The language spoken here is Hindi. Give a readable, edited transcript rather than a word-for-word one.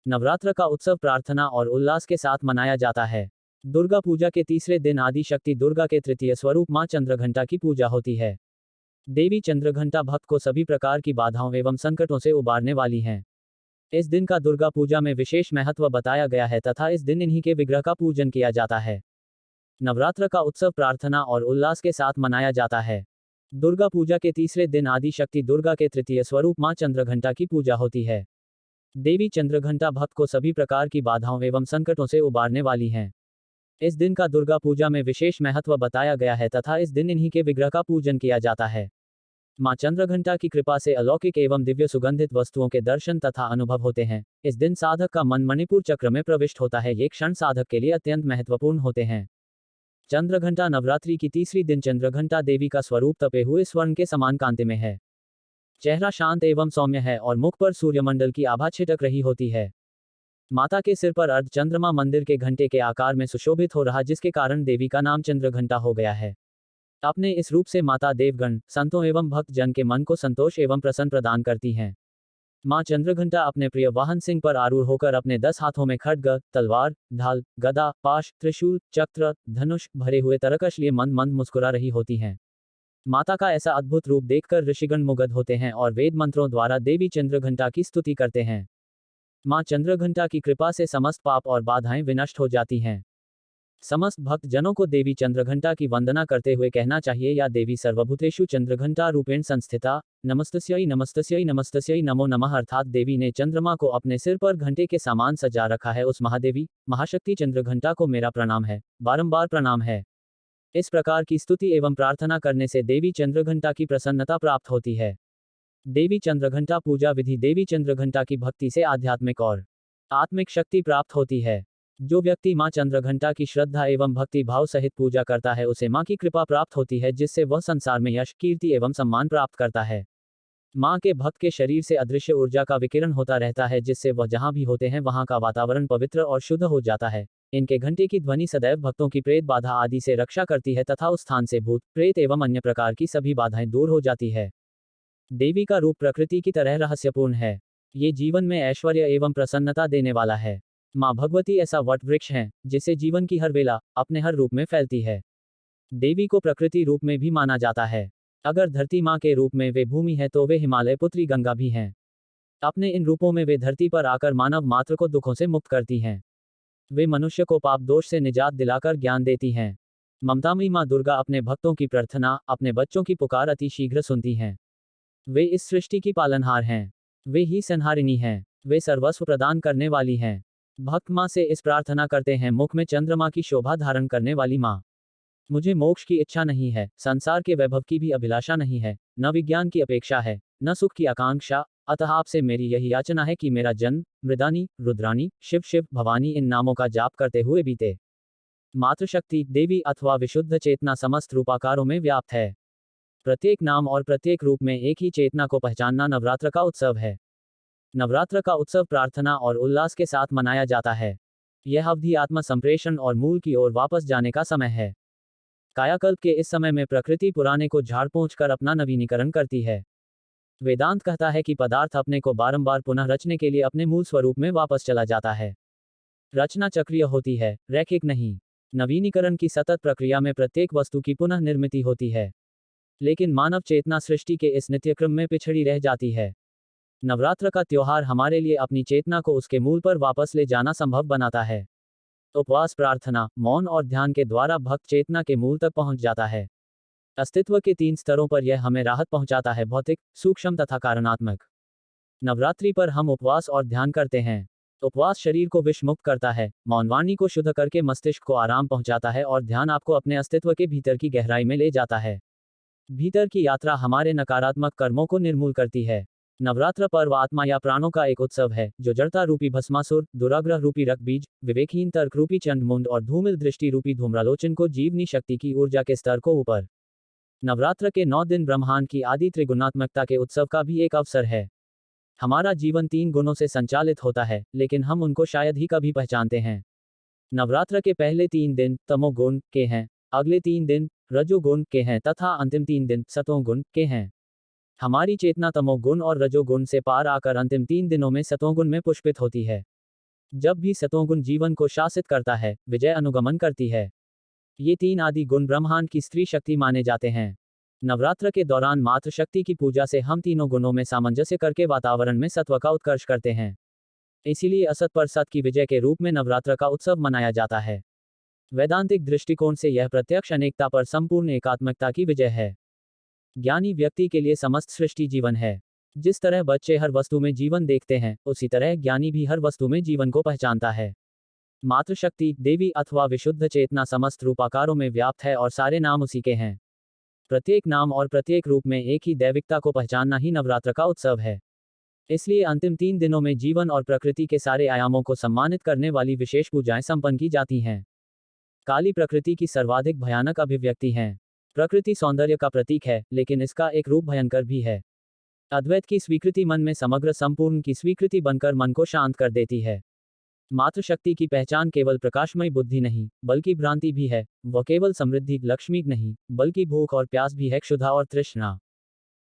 नवरात्र का उत्सव प्रार्थना और उल्लास के साथ मनाया जाता है। दुर्गा पूजा के तीसरे दिन आदि शक्ति दुर्गा के तृतीय स्वरूप मां चंद्रघंटा की पूजा होती है। देवी चंद्रघंटा भक्त को सभी प्रकार की बाधाओं एवं संकटों से उबारने वाली हैं। इस दिन का दुर्गा पूजा में विशेष महत्व बताया गया है तथा इस दिन इन्हीं के विग्रह का पूजन किया जाता है। नवरात्र का उत्सव प्रार्थना और उल्लास के साथ मनाया जाता है। दुर्गा पूजा के तीसरे दिन आदि शक्ति दुर्गा के तृतीय स्वरूप मां चंद्रघंटा की पूजा होती है। देवी चंद्रघंटा भक्त को सभी प्रकार की बाधाओं एवं संकटों से उबारने वाली हैं। इस दिन का दुर्गा पूजा में विशेष महत्व बताया गया है तथा इस दिन इन्हीं के विग्रह का पूजन किया जाता है। मां चंद्रघंटा की कृपा से अलौकिक एवं दिव्य सुगंधित वस्तुओं के दर्शन तथा अनुभव होते हैं। इस दिन साधक का मन मणिपुर चक्र में प्रविष्ट होता है। ये क्षण साधक के लिए अत्यंत महत्वपूर्ण होते हैं। चंद्रघंटा नवरात्रि की तीसरी दिन चंद्रघंटा देवी का स्वरूप तपे हुए स्वर्ण के समान कांति में है। चेहरा शांत एवं सौम्य है और मुख पर सूर्यमंडल की आभा छिटक रही होती है। माता के सिर पर अर्ध चंद्रमा मंदिर के घंटे के आकार में सुशोभित हो रहा, जिसके कारण देवी का नाम चंद्रघंटा हो गया है। अपने इस रूप से माता देवगण, संतों एवं भक्त जन के मन को संतोष एवं प्रसन्न प्रदान करती हैं। मां चंद्रघंटा अपने प्रिय वाहन सिंह पर आरूढ़ होकर अपने 10 हाथों में खड्ग, तलवार, ढाल, गदा, पाश, त्रिशूल, चक्र, धनुष भरे हुए तरकश लिए मंद मंद मुस्कुरा रही होती हैं। माता का ऐसा अद्भुत रूप देखकर ऋषिगण मुग्ध होते हैं और वेद मंत्रों द्वारा देवी चंद्रघंटा की स्तुति करते हैं। मां चंद्रघंटा की कृपा से समस्त पाप और बाधाएं विनष्ट हो जाती हैं। समस्त भक्त जनों को देवी चंद्रघंटा की वंदना करते हुए कहना चाहिए, या देवी सर्वभूतेषु चंद्रघंटा रूपेण संस्थिता, नमस्तस्यै नमस्तस्यै नमस्तस्यै नमो नमः। अर्थात देवी ने चंद्रमा को अपने सिर पर घंटे के सामान सजा रखा है। उस महादेवी महाशक्ति चंद्रघंटा को मेरा प्रणाम है, बारंबार प्रणाम है। इस प्रकार की स्तुति एवं प्रार्थना करने से देवी चंद्रघंटा की प्रसन्नता प्राप्त होती है। देवी चंद्रघंटा पूजा विधि। देवी चंद्रघंटा की भक्ति से आध्यात्मिक और आत्मिक शक्ति प्राप्त होती है। जो व्यक्ति मां चंद्रघंटा की श्रद्धा एवं भक्ति भाव सहित पूजा करता है, उसे मां की कृपा प्राप्त होती है, जिससे वह संसार में यश, कीर्ति एवं सम्मान प्राप्त करता है। मां के भक्त के शरीर से अदृश्य ऊर्जा का विकिरण होता रहता है, जिससे वह जहां भी होते हैं वहां का वातावरण पवित्र और शुद्ध हो जाता है। इनके घंटे की ध्वनि सदैव भक्तों की प्रेत बाधा आदि से रक्षा करती है तथा उस स्थान से भूत, प्रेत एवं अन्य प्रकार की सभी बाधाएं दूर हो जाती है। देवी का रूप प्रकृति की तरह रहस्यपूर्ण है। ये जीवन में ऐश्वर्य एवं प्रसन्नता देने वाला है। मां भगवती ऐसा वट वृक्ष है जिसे जीवन की हर वेला अपने हर रूप में फैलती है। देवी को प्रकृति रूप में भी माना जाता है। अगर धरती मां के रूप में वे भूमि है, तो वे हिमालय पुत्री गंगा भी हैं। अपने इन रूपों में वे धरती पर आकर मानव मात्र को दुखों से मुक्त करती हैं। वे मनुष्य को पाप दोष से निजात दिलाकर ज्ञान देती हैं। ममतामयी मां दुर्गा अपने भक्तों की प्रार्थना, अपने बच्चों की पुकार अति शीघ्र सुनती हैं। वे इस सृष्टि की पालनहार हैं। वे ही संहारिणी हैं। वे सर्वस्व प्रदान करने वाली हैं। भक्त मां से इस प्रार्थना करते हैं, मुख में चंद्रमा की शोभा धारण करने वाली मां, मुझे मोक्ष की इच्छा नहीं है, संसार के वैभव की भी अभिलाषा नहीं है, न विज्ञान की अपेक्षा है, न सुख की आकांक्षा, अतः आपसे मेरी यही याचना है कि मेरा जन्म मृदानी, रुद्रानी, शिव शिव, भवानी इन नामों का जाप करते हुए बीते। मातृशक्ति, देवी अथवा विशुद्ध चेतना समस्त रूपाकारों में व्याप्त है। प्रत्येक नाम और प्रत्येक रूप में एक ही चेतना को पहचानना नवरात्र का उत्सव है। नवरात्र का उत्सव प्रार्थना और उल्लास के साथ मनाया जाता है। यह अवधि आत्म संप्रेषण और मूल की ओर वापस जाने का समय है। कायाकल्प के इस समय में प्रकृति पुराने को झाड़ पोंछ कर अपना नवीनीकरण करती है। वेदांत कहता है कि पदार्थ अपने को बारंबार पुनः रचने के लिए अपने मूल स्वरूप में वापस चला जाता है। रचना चक्रीय होती है, रैखिक नहीं। नवीनीकरण की सतत प्रक्रिया में प्रत्येक वस्तु की पुनः निर्मिति होती है, लेकिन मानव चेतना सृष्टि के इस नित्यक्रम में पिछड़ी रह जाती है। नवरात्र का त्योहार हमारे लिए अपनी चेतना को उसके मूल पर वापस ले जाना संभव बनाता है। उपवास, प्रार्थना, मौन और ध्यान के द्वारा भक्त चेतना के मूल तक पहुंच जाता है। अस्तित्व के 3 स्तरों पर यह हमें राहत पहुंचाता है, भौतिक, सूक्ष्म तथा कारणात्मक। नवरात्रि पर हम उपवास और ध्यान करते हैं। उपवास शरीर को विष मुक्त करता है, मौन वाणी को शुद्ध करके मस्तिष्क को आराम पहुंचाता है और ध्यान आपको अपने अस्तित्व के भीतर की गहराई में ले जाता है। भीतर की यात्रा हमारे नकारात्मक कर्मों को निर्मूल करती है। नवरात्र पर्व आत्मा या प्राणों का एक उत्सव है, जो जड़ता रूपी भस्मासुर, दुराग्रह रूपी रक्त बीज, विवेकहीन तर्क रूपी चंडमुंड और धूमिल दृष्टि रूपी धूम्रालोचन को जीवनी शक्ति की ऊर्जा के स्तर को ऊपर। नवरात्र के 9 दिन ब्रह्मांड की आदि त्रिगुणात्मकता के उत्सव का भी एक अवसर है। हमारा जीवन 3 गुणों से संचालित होता है, लेकिन हम उनको शायद ही कभी पहचानते हैं। नवरात्र के पहले 3 दिन तमोगुण के हैं, अगले 3 दिन रजोगुण के हैं तथा अंतिम 3 दिन सतोगुण के हैं। हमारी चेतना तमोगुण और रजोगुण से पार आकर अंतिम 3 दिनों में सतोगुण में पुष्पित होती है। जब भी सतोगुण जीवन को शासित करता है, विजय अनुगमन करती है। ये तीन आदि गुण ब्रह्मांड की स्त्री शक्ति माने जाते हैं। नवरात्र के दौरान मातृशक्ति की पूजा से हम तीनों गुणों में सामंजस्य करके वातावरण में सत्व का उत्कर्ष करते हैं। इसीलिए असत पर सत की विजय के रूप में नवरात्र का उत्सव मनाया जाता है। वैदांतिक दृष्टिकोण से यह प्रत्यक्ष अनेकता पर संपूर्ण एकात्मकता की विजय है। ज्ञानी व्यक्ति के लिए समस्त सृष्टि जीवन है। जिस तरह बच्चे हर वस्तु में जीवन देखते हैं, उसी तरह ज्ञानी भी हर वस्तु में जीवन को पहचानता है। मातृशक्ति, देवी अथवा विशुद्ध चेतना समस्त रूपाकारों में व्याप्त है और सारे नाम उसी के हैं। प्रत्येक नाम और प्रत्येक रूप में एक ही दैविकता को पहचानना ही नवरात्र का उत्सव है। इसलिए अंतिम 3 दिनों में जीवन और प्रकृति के सारे आयामों को सम्मानित करने वाली विशेष पूजाएं संपन्न की जाती हैं। काली प्रकृति की सर्वाधिक भयानक अभिव्यक्ति है। प्रकृति सौंदर्य का प्रतीक है, लेकिन इसका एक रूप भयंकर भी है। अद्वैत की स्वीकृति मन में समग्र संपूर्ण की स्वीकृति बनकर मन को शांत कर देती है। मातृशक्ति की पहचान केवल प्रकाशमयी बुद्धि नहीं, बल्कि भ्रांति भी है। वह केवल समृद्धि लक्ष्मी नहीं, बल्कि भूख और प्यास भी है, क्षुधा और तृष्णा।